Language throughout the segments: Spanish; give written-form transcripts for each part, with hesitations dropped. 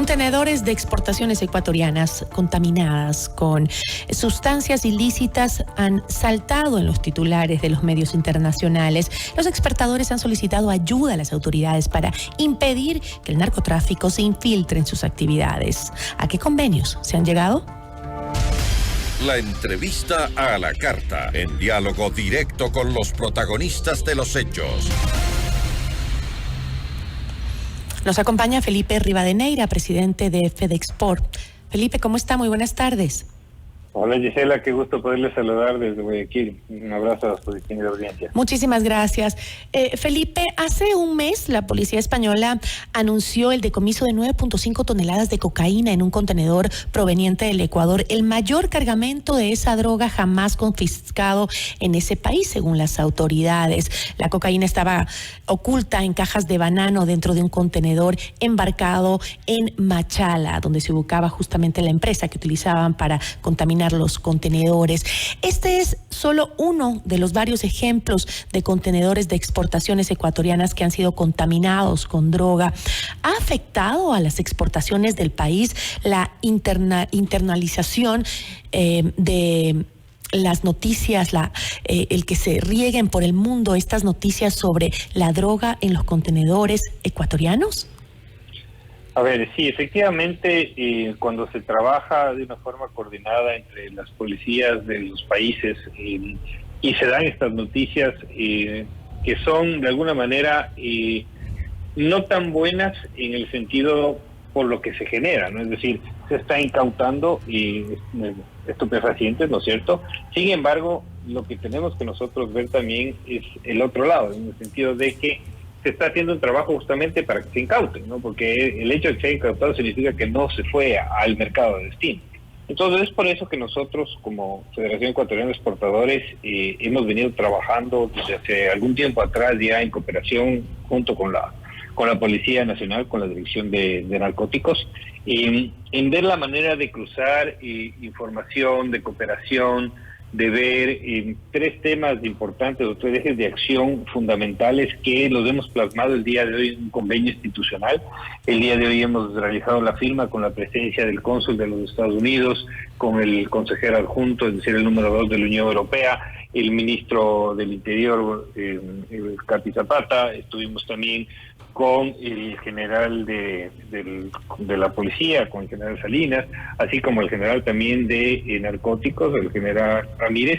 Contenedores de exportaciones ecuatorianas contaminadas con sustancias ilícitas han saltado en los titulares de los medios internacionales. Los exportadores han solicitado ayuda a las autoridades para impedir que el narcotráfico se infiltre en sus actividades. ¿A qué convenios se han llegado? La entrevista a la carta, en diálogo directo con los protagonistas de los hechos. Nos acompaña Felipe Rivadeneira, presidente de FedExport. Felipe, ¿cómo está? Muy buenas tardes. Hola Gisela, qué gusto poderle saludar desde Guayaquil. Un abrazo a su distinguida audiencia. Muchísimas gracias. Felipe, hace un mes la policía española anunció el decomiso de 9.5 toneladas de cocaína en un contenedor proveniente del Ecuador, el mayor cargamento de esa droga jamás confiscado en ese país, según las autoridades. La cocaína estaba oculta en cajas de banano dentro de un contenedor embarcado en Machala, donde se ubicaba justamente la empresa que utilizaban para contaminar los contenedores. Este es solo uno de los varios ejemplos de contenedores de exportaciones ecuatorianas que han sido contaminados con droga. ¿Ha afectado a las exportaciones del país la internalización de las noticias, el que se rieguen por el mundo estas noticias sobre la droga en los contenedores ecuatorianos? A ver, sí, efectivamente, cuando se trabaja de una forma coordinada entre las policías de los países y se dan estas noticias que son de alguna manera no tan buenas en el sentido por lo que se genera, ¿no? Es decir, se está incautando estupefacientes, ¿no es cierto? Sin embargo, lo que tenemos que nosotros ver también es el otro lado, en el sentido de que se está haciendo un trabajo justamente para que se incauten, ¿no? Porque el hecho de que se haya incautado significa que no se fue al mercado de destino. Entonces es por eso que nosotros como Federación Ecuatoriana de Exportadores hemos venido trabajando desde hace algún tiempo atrás ya en cooperación junto con la Policía Nacional, con la Dirección de Narcóticos, en ver la manera de cruzar información, de cooperación, de ver tres temas importantes o tres ejes de acción fundamentales que los hemos plasmado el día de hoy en un convenio institucional. El día de hoy hemos realizado la firma con la presencia del cónsul de los Estados Unidos, con el consejero adjunto, es decir, el número 2 de la Unión Europea, el ministro del Interior, Katy Zapata. Estuvimos también con el general de la policía, con el general Salinas, así como el general también de narcóticos, el general Ramírez,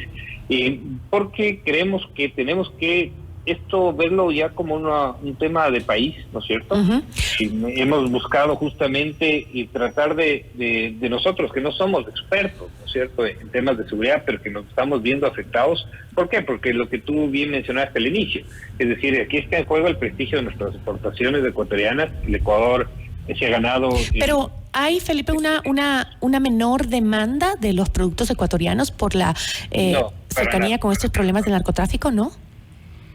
porque creemos que tenemos que esto verlo ya como un tema de país, ¿no es cierto? Uh-huh. Hemos buscado justamente tratar de nosotros, que no somos expertos, ¿no es cierto?, en temas de seguridad, pero que nos estamos viendo afectados. ¿Por qué? Porque lo que tú bien mencionaste al inicio, es decir, aquí está en juego el prestigio de nuestras exportaciones ecuatorianas. El Ecuador se ha ganado... Pero ¿hay, Felipe, una menor demanda de los productos ecuatorianos por la cercanía con estos problemas del narcotráfico, no?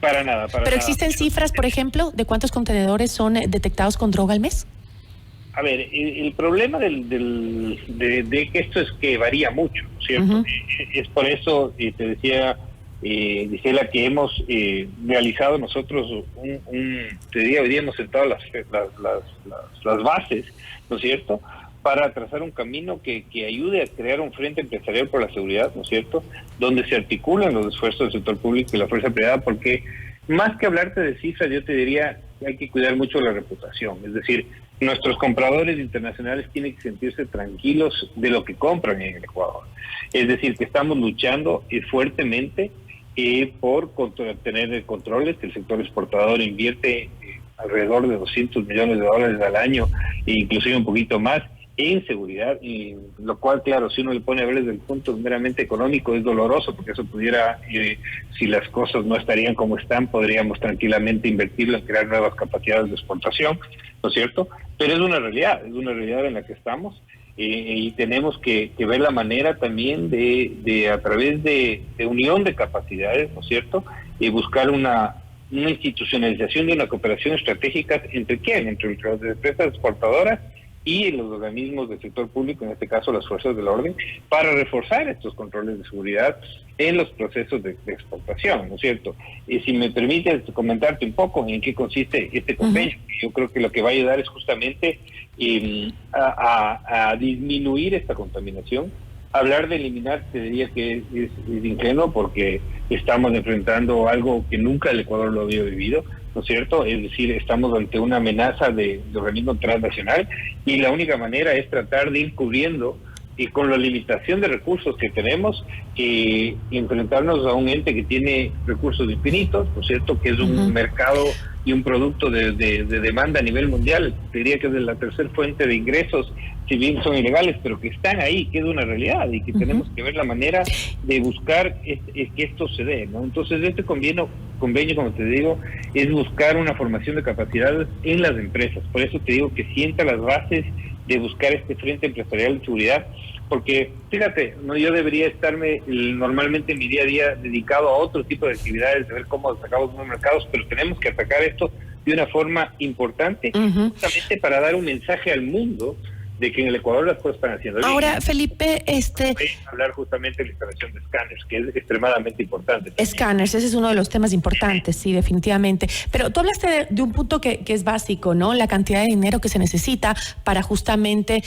Para nada. ¿Pero existen cifras, por ejemplo, de cuántos contenedores son detectados con droga al mes? A ver, el problema de que esto es que varía mucho, ¿cierto? Uh-huh. Es por eso, te decía, Gisela, que hemos realizado nosotros te diría, hoy día hemos sentado las bases, ¿no es cierto?, para trazar un camino que ayude a crear un frente empresarial por la seguridad, ¿no es cierto?, donde se articulan los esfuerzos del sector público y la fuerza privada, porque más que hablarte de cifras, yo te diría que hay que cuidar mucho la reputación. Es decir, nuestros compradores internacionales tienen que sentirse tranquilos de lo que compran en el Ecuador. Es decir, que estamos luchando fuertemente por tener controles, que el sector exportador invierte alrededor de $200 millones al año, e inclusive un poquito más, en seguridad, y lo cual, claro, si uno le pone a ver desde el punto meramente económico, es doloroso, porque eso pudiera, si las cosas no estarían como están, podríamos tranquilamente invertirlo en crear nuevas capacidades de exportación, ¿no es cierto? Pero es una realidad en la que estamos, y tenemos que ver la manera también de a través de unión de capacidades, ¿no es cierto?, y buscar una institucionalización de una cooperación estratégica. ¿Entre quién? Entre las empresas exportadoras y los organismos del sector público, en este caso las fuerzas del orden, para reforzar estos controles de seguridad en los procesos de exportación, ¿no es cierto? Y si me permites comentarte un poco en qué consiste este convenio, yo creo que lo que va a ayudar es justamente a disminuir esta contaminación. Hablar de eliminar, te diría que es ingenuo, porque estamos enfrentando algo que nunca el Ecuador lo había vivido, ¿no es cierto? Es decir, estamos ante una amenaza de organismo transnacional, y la única manera es tratar de ir cubriendo, y con la limitación de recursos que tenemos, enfrentarnos a un ente que tiene recursos infinitos, ¿no es cierto? Que es un mercado y un producto de demanda a nivel mundial. Te diría que es de la tercera fuente de ingresos, si bien son ilegales, pero que están ahí, que es una realidad, y que tenemos que ver la manera de buscar que esto se dé, ¿no? Entonces, este convenio, como te digo, es buscar una formación de capacidades en las empresas. Por eso te digo que sienta las bases de buscar este frente empresarial de seguridad, porque fíjate, no, yo debería estarme normalmente en mi día a día dedicado a otro tipo de actividades, de ver cómo atacamos los mercados, pero tenemos que atacar esto de una forma importante, justamente para dar un mensaje al mundo de que en el Ecuador las cosas están haciendo bien. Ahora, Felipe, hablar justamente de la instalación de escáneres, que es extremadamente importante. Escáneres, ese es uno de los temas importantes, sí, definitivamente. Pero tú hablaste de un punto que es básico, ¿no? La cantidad de dinero que se necesita para justamente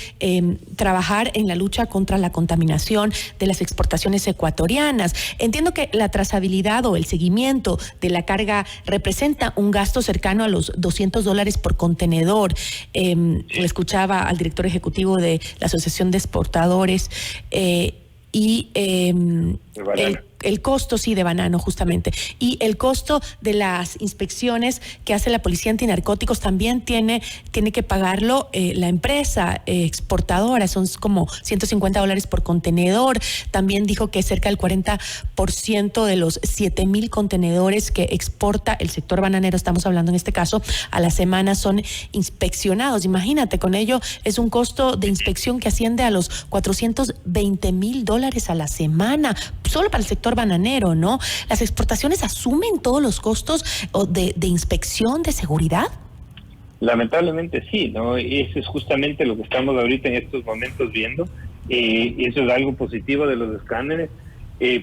trabajar en la lucha contra la contaminación de las exportaciones ecuatorianas. Entiendo que la trazabilidad o el seguimiento de la carga representa un gasto cercano a los $200 por contenedor. Le escuchaba al director ejecutivo de la Asociación de Exportadores y el costo, sí, de banano, justamente. Y el costo de las inspecciones que hace la Policía Antinarcóticos también tiene que pagarlo la empresa exportadora. Son como $150 por contenedor. También dijo que cerca del 40% de los 7,000 contenedores que exporta el sector bananero, estamos hablando en este caso, a la semana son inspeccionados. Imagínate, con ello es un costo de inspección que asciende a los $420,000 a la semana, solo para el sector bananero, ¿no? ¿Las exportaciones asumen todos los costos de inspección, de seguridad? Lamentablemente sí, ¿no? Eso es justamente lo que estamos ahorita en estos momentos viendo. Eso es algo positivo de los escáneres,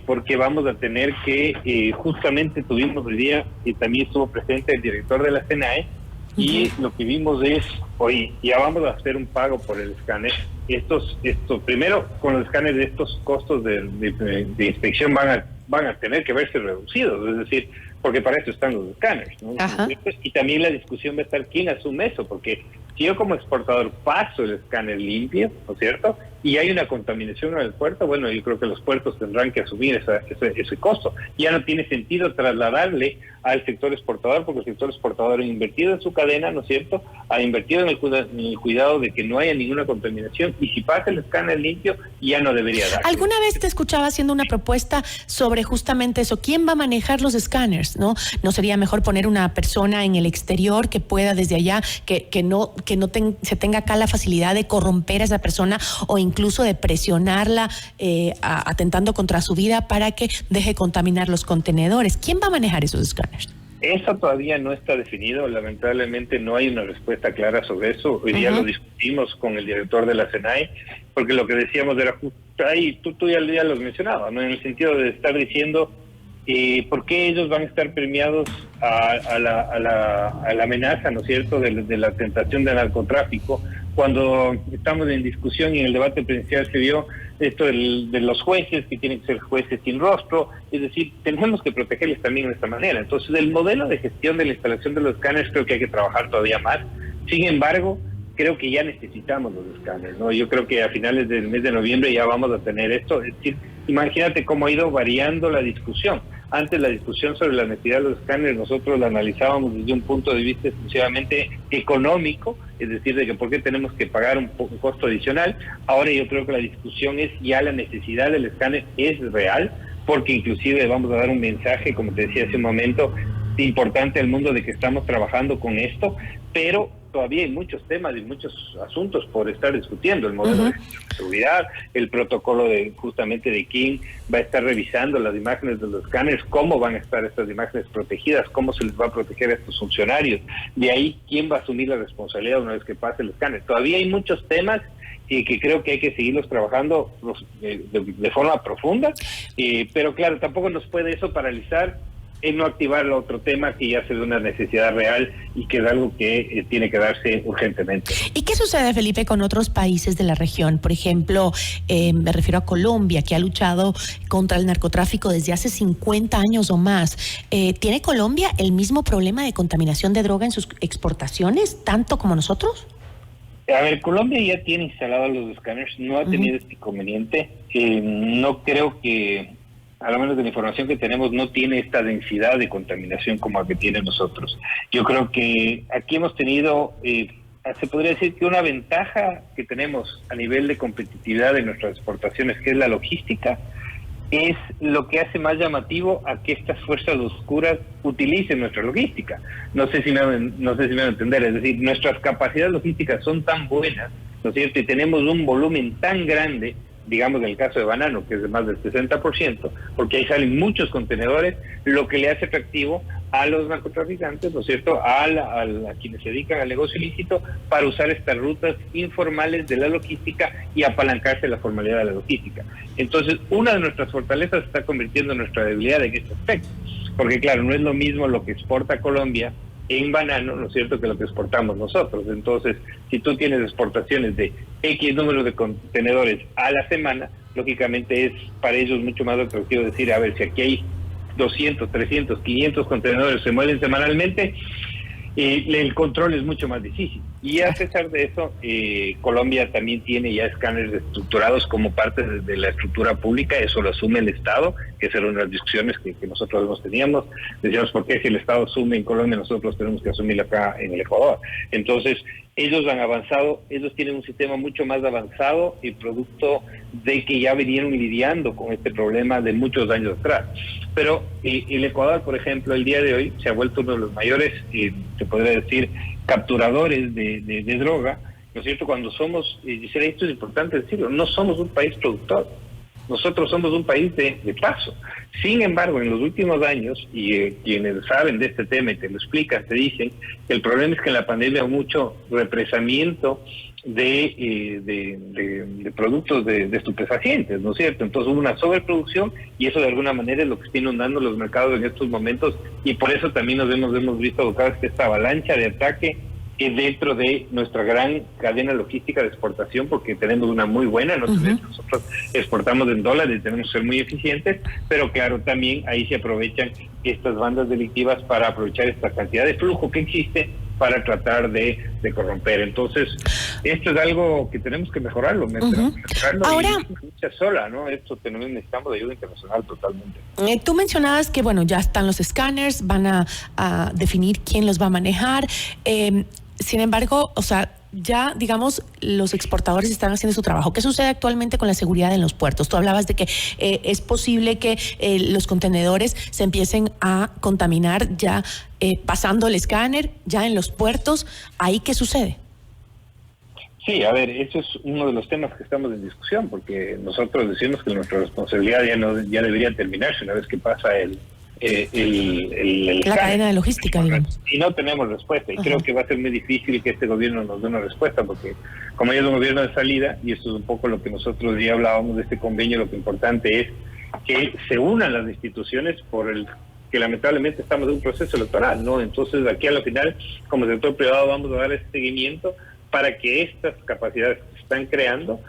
porque vamos a tener que, justamente tuvimos hoy día, y también estuvo presente el director de la SENAE, y lo que vimos es, oye, ya vamos a hacer un pago por el escáner. Primero, con los escáneres, estos costos de inspección van a tener que verse reducidos, es decir, porque para eso están los escáneres, ¿no? Y también la discusión va a estar quién asume eso, porque si yo como exportador paso el escáner limpio, ¿no es cierto?, y hay una contaminación en el puerto, bueno, yo creo que los puertos tendrán que asumir ese costo. Ya no tiene sentido trasladarle al sector exportador, porque el sector exportador ha invertido en su cadena, ¿no es cierto?, ha invertido en el cuidado de que no haya ninguna contaminación, y si pasa el escáner limpio, ya no debería dar. ¿Alguna vez te escuchaba haciendo una propuesta sobre justamente eso? ¿Quién va a manejar los escáneres, no? ¿No sería mejor poner una persona en el exterior que pueda desde allá, que no se tenga acá la facilidad de corromper a esa persona o incluso de presionarla atentando contra su vida para que deje contaminar los contenedores? ¿Quién va a manejar esos escáneres? Eso todavía no está definido, lamentablemente no hay una respuesta clara sobre eso. Hoy día lo discutimos con el director de la SENAE, porque lo que decíamos era justo ahí, tú ya lo has mencionado, ¿no? En el sentido de estar diciendo por qué ellos van a estar premiados a la amenaza, ¿no es cierto?, de la tentación del narcotráfico, cuando estamos en discusión y en el debate presidencial se vio esto de los jueces, que tienen que ser jueces sin rostro, es decir, tenemos que protegerles también de esta manera. Entonces, el modelo de gestión de la instalación de los escáneres creo que hay que trabajar todavía más. Sin embargo, creo que ya necesitamos los escáneres, ¿no? Yo creo que a finales del mes de noviembre ya vamos a tener esto. Es decir, imagínate cómo ha ido variando la discusión. Antes la discusión sobre la necesidad de los escáneres nosotros la analizábamos desde un punto de vista exclusivamente económico, es decir, de que por qué tenemos que pagar un costo adicional. Ahora yo creo que la discusión es ya la necesidad del escáner es real, porque inclusive vamos a dar un mensaje, como te decía hace un momento, importante al mundo de que estamos trabajando con esto, pero todavía hay muchos temas y muchos asuntos por estar discutiendo, el modelo de seguridad, el protocolo de justamente de quién va a estar revisando las imágenes de los escáneres, cómo van a estar estas imágenes protegidas, cómo se les va a proteger a estos funcionarios, de ahí quién va a asumir la responsabilidad una vez que pase el escáner. Todavía hay muchos temas y que creo que hay que seguirlos trabajando de forma profunda, pero claro, tampoco nos puede eso paralizar en no activar el otro tema que ya se de una necesidad real y que es algo que tiene que darse urgentemente. ¿Y qué sucede, Felipe, con otros países de la región? Por ejemplo, me refiero a Colombia, que ha luchado contra el narcotráfico desde hace 50 años o más. ¿Tiene Colombia el mismo problema de contaminación de droga en sus exportaciones, tanto como nosotros? A ver, Colombia ya tiene instalados los escáneres, no ha tenido este inconveniente. No creo que, a lo menos de la información que tenemos, no tiene esta densidad de contaminación como la que tiene nosotros. Yo creo que aquí hemos tenido, se podría decir que una ventaja que tenemos a nivel de competitividad de nuestras exportaciones, que es la logística, es lo que hace más llamativo a que estas fuerzas oscuras utilicen nuestra logística. No sé si me van a entender, es decir, nuestras capacidades logísticas son tan buenas, ¿no es cierto? Y tenemos un volumen tan grande, digamos en el caso de banano, que es de más del 60%, porque ahí salen muchos contenedores, lo que le hace atractivo a los narcotraficantes, ¿no es cierto?, a quienes se dedican al negocio ilícito, para usar estas rutas informales de la logística y apalancarse de la formalidad de la logística. Entonces, una de nuestras fortalezas se está convirtiendo en nuestra debilidad en este aspecto, porque claro, no es lo mismo lo que exporta Colombia en banano, ¿no es cierto?, que lo que exportamos nosotros. Entonces, si tú tienes exportaciones de X número de contenedores a la semana, lógicamente es para ellos mucho más atractivo decir, a ver, si aquí hay 200, 300, 500 contenedores se mueven semanalmente, el control es mucho más difícil. Y a pesar de eso, Colombia también tiene ya escáneres estructurados como parte de la estructura pública, eso lo asume el Estado, que esas eran unas discusiones que nosotros teníamos. Decíamos, ¿por qué si el Estado asume en Colombia, nosotros tenemos que asumir acá en el Ecuador? Entonces, ellos han avanzado, ellos tienen un sistema mucho más avanzado y producto de que ya vinieron lidiando con este problema de muchos años atrás. Pero el Ecuador, por ejemplo, el día de hoy se ha vuelto uno de los mayores, se podría decir, capturadores de droga, ¿no es cierto? Cuando somos, Gisela, esto es importante decirlo, no somos un país productor, nosotros somos un país de paso. Sin embargo, en los últimos años, y quienes saben de este tema y te lo explican, te dicen que el problema es que en la pandemia hubo mucho represamiento de productos de estupefacientes, ¿no es cierto? Entonces hubo una sobreproducción y eso de alguna manera es lo que está inundando los mercados en estos momentos, y por eso también nos hemos visto abocados a esta avalancha de ataque dentro de nuestra gran cadena logística de exportación, porque tenemos una muy buena, nosotros exportamos en dólares y tenemos que ser muy eficientes, pero claro, también ahí se aprovechan estas bandas delictivas para aprovechar esta cantidad de flujo que existe para tratar de corromper. Entonces, esto es algo que tenemos que mejorarlo, mejorarlo. Ahora, y sola, ¿no? Esto necesitamos de ayuda internacional totalmente. Tú mencionabas que, bueno, ya están los escáneres, van a definir quién los va a manejar. Sin embargo, o sea, ya, digamos, los exportadores están haciendo su trabajo. ¿Qué sucede actualmente con la seguridad en los puertos? Tú hablabas de que es posible que los contenedores se empiecen a contaminar ya pasando el escáner, ya en los puertos. ¿Ahí qué sucede? Sí, a ver, eso es uno de los temas que estamos en discusión, porque nosotros decimos que nuestra responsabilidad ya debería terminarse una vez que pasa la cadena de logística, digamos. Y no tenemos respuesta, y creo que va a ser muy difícil que este gobierno nos dé una respuesta, porque como ya es un gobierno de salida, y esto es un poco lo que nosotros ya hablábamos de este convenio, lo que importante es que se unan las instituciones que lamentablemente estamos en un proceso electoral, ¿no? Entonces aquí a lo final, como sector privado, vamos a dar ese seguimiento para que estas capacidades que se están creando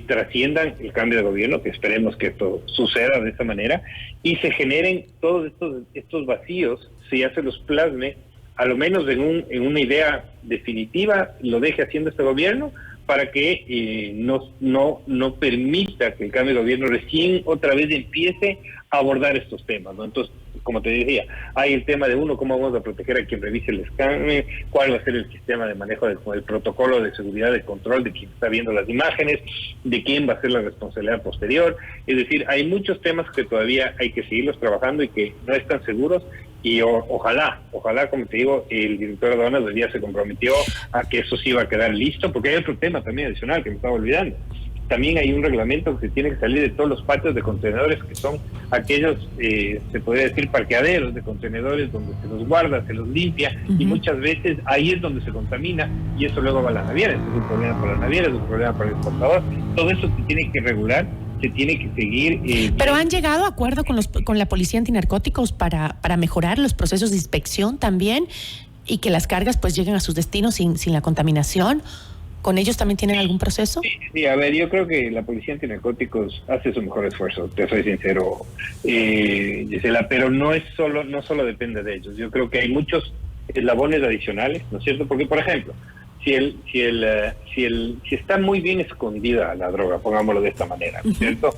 trasciendan el cambio de gobierno, que esperemos que esto suceda de esa manera, y se generen todos estos vacíos, si ya se los plasme, a lo menos en una idea definitiva, lo deje haciendo este gobierno, para que no permita que el cambio de gobierno recién otra vez empiece a abordar estos temas, ¿no? Entonces, como te decía, hay el tema de cómo vamos a proteger a quien revise el escáner, cuál va a ser el sistema de manejo del protocolo de seguridad, de control de quien está viendo las imágenes, de quién va a ser la responsabilidad posterior. Es decir, hay muchos temas que todavía hay que seguirlos trabajando y que no están seguros, Y ojalá, como te digo, el director de aduanas hoy día se comprometió a que eso sí iba a quedar listo, porque hay otro tema también adicional que me estaba olvidando. También hay un reglamento que se tiene que salir de todos los patios de contenedores, que son aquellos, se podría decir, parqueaderos de contenedores donde se los guarda, se los limpia, y muchas veces ahí es donde se contamina, y eso luego va a la naviera. Entonces es un problema para la naviera, es un problema para el exportador. Todo eso se tiene que regular, se tiene que seguir. Pero han llegado a acuerdo con la Policía Antinarcóticos para mejorar los procesos de inspección también, y que las cargas pues lleguen a sus destinos sin la contaminación. ¿Con ellos también tienen algún proceso? Sí, a ver, yo creo que la Policía Antinarcóticos hace su mejor esfuerzo, te soy sincero, Gisela, pero no solo depende de ellos. Yo creo que hay muchos eslabones adicionales, ¿no es cierto? Porque, por ejemplo, si está muy bien escondida la droga, pongámoslo de esta manera, ¿no es cierto?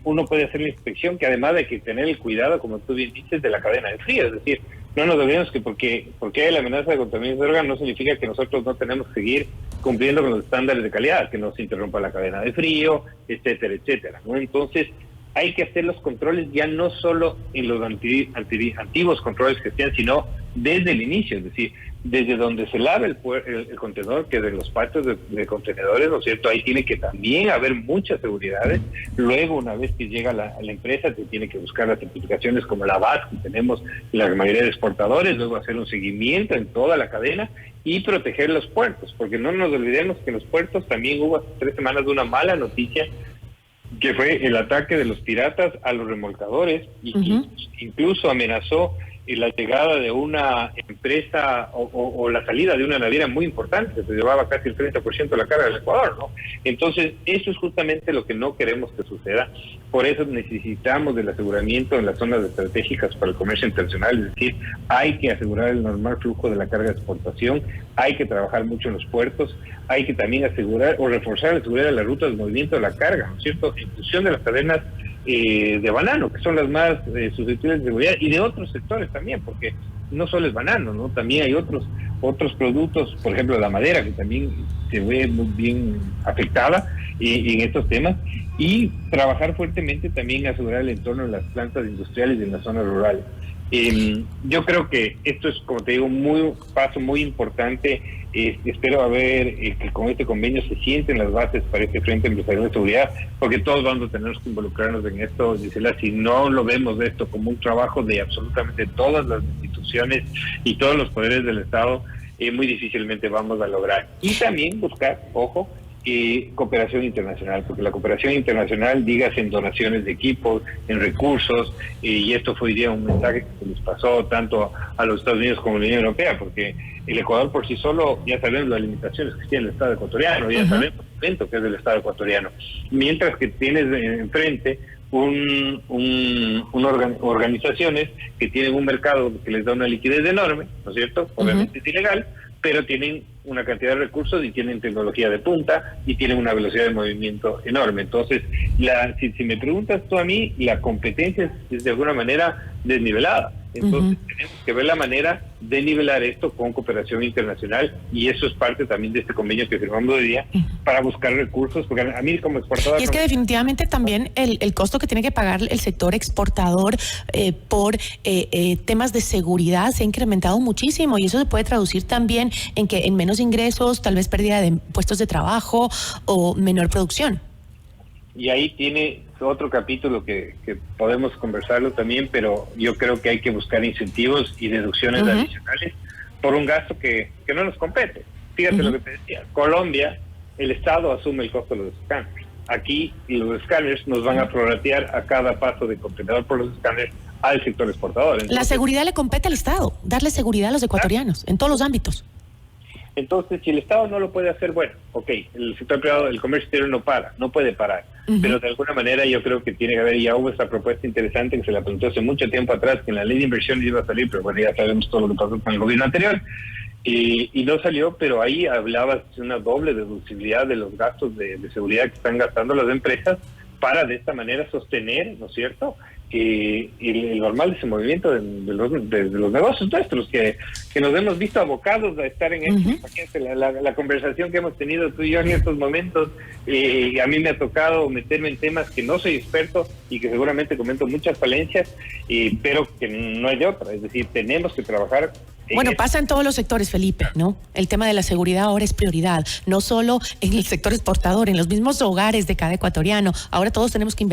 Uno puede hacer la inspección, que además hay que tener el cuidado, como tú bien dices, de la cadena de frío. Es decir, no nos olvidemos que porque hay la amenaza de contaminación de droga no significa que nosotros no tenemos que seguir cumpliendo con los estándares de calidad, que no se interrumpa la cadena de frío, etcétera, etcétera, ¿no? Entonces, hay que hacer los controles ya no solo en los antiguos controles que sean, sino desde el inicio, es decir, desde donde se lava el contenedor, que de los patios de contenedores, ¿no es cierto? Ahí tiene que también haber muchas seguridades. Luego, una vez que llega la empresa, se tiene que buscar las certificaciones como la BAT, que tenemos la mayoría de exportadores, luego hacer un seguimiento en toda la cadena y proteger los puertos, porque no nos olvidemos que en los puertos también hubo hace 3 semanas una mala noticia, que fue el ataque de los piratas a los remolcadores, y que incluso amenazó la llegada de una empresa o la salida de una naviera muy importante, que se llevaba casi el 30% de la carga del Ecuador, ¿no? Entonces, eso es justamente lo que no queremos que suceda. Por eso necesitamos del aseguramiento en las zonas estratégicas para el comercio internacional, es decir, hay que asegurar el normal flujo de la carga de exportación, hay que trabajar mucho en los puertos, hay que también asegurar o reforzar la seguridad de las rutas de movimiento de la carga, ¿no es cierto?, en función de las cadenas de banano, que son las más susceptibles de seguridad, y de otros sectores también, porque no solo es banano, ¿no? También hay otros productos, por ejemplo la madera, que también se ve muy bien afectada en estos temas, y trabajar fuertemente también asegurar el entorno de las plantas industriales y en las zonas rurales. Yo creo que esto es, como te digo, un paso muy importante. Espero que con este convenio se sienten las bases para este Frente Empresarial de Seguridad, porque todos vamos a tener que involucrarnos en esto, Gisela. Si no lo vemos esto como un trabajo de absolutamente todas las instituciones y todos los poderes del Estado, muy difícilmente vamos a lograr. Y también buscar, ojo, cooperación internacional, porque la cooperación internacional, dígase en donaciones de equipos, en recursos, y esto fue hoy día un mensaje que se les pasó tanto a los Estados Unidos como a la Unión Europea, porque el Ecuador por sí solo, ya sabemos las limitaciones que tiene el Estado ecuatoriano, ya sabemos el momento que es del Estado ecuatoriano, mientras que tienes enfrente organizaciones que tienen un mercado que les da una liquidez enorme, ¿no es cierto? Obviamente es ilegal, pero tienen una cantidad de recursos y tienen tecnología de punta y tienen una velocidad de movimiento enorme. Entonces, si me preguntas tú a mí, la competencia es de alguna manera desnivelada. Entonces, tenemos que ver la manera de nivelar esto con cooperación internacional, y eso es parte también de este convenio que firmamos hoy día para buscar recursos, porque a mí como exportador... Y es que definitivamente también el costo que tiene que pagar el sector exportador por temas de seguridad se ha incrementado muchísimo, y eso se puede traducir también en menos ingresos, tal vez pérdida de puestos de trabajo o menor producción. Y ahí tiene otro capítulo que podemos conversarlo también, pero yo creo que hay que buscar incentivos y deducciones adicionales por un gasto que no nos compete. Fíjate lo que te decía, Colombia, el Estado asume el costo de los escáneres. Aquí los escáneres nos van a prorratear a cada paso de contenedor por los escáneres al sector exportador. Entonces, la seguridad le compete al Estado, darle seguridad a los ecuatorianos, en todos los ámbitos. Entonces, si el Estado no lo puede hacer, bueno, ok, el sector privado, el comercio exterior no puede parar, pero de alguna manera yo creo que tiene que haber, ya hubo esta propuesta interesante que se la planteó hace mucho tiempo atrás, que en la ley de inversiones iba a salir, pero bueno, ya sabemos todo lo que pasó con el gobierno anterior, y no salió, pero ahí hablaba de una doble deducibilidad de los gastos de seguridad que están gastando las empresas para de esta manera sostener, ¿no es cierto?, el normal desenvolvimiento de los negocios nuestros, que nos hemos visto abocados a estar en esto. Imagínate la conversación que hemos tenido tú y yo en estos momentos. A mí me ha tocado meterme en temas que no soy experto y que seguramente cometo muchas falencias, pero que no hay de otra. Es decir, tenemos que trabajar. Bueno, pasa en todos los sectores, Felipe, ¿no? El tema de la seguridad ahora es prioridad, no solo en el sector exportador, en los mismos hogares de cada ecuatoriano. Ahora todos tenemos que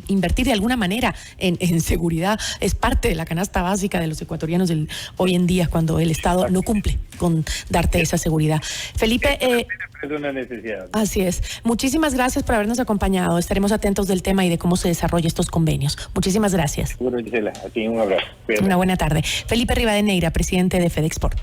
invertir de alguna manera en seguridad. Es parte de la canasta básica de los ecuatorianos hoy en día, cuando el Estado no cumple con darte esa seguridad. Felipe... es una necesidad. Así es. Muchísimas gracias por habernos acompañado. Estaremos atentos del tema y de cómo se desarrollan estos convenios. Muchísimas gracias. Seguro, Gisela. A ti un abrazo. Una buena tarde. Felipe Rivadeneira, presidente de FedExport.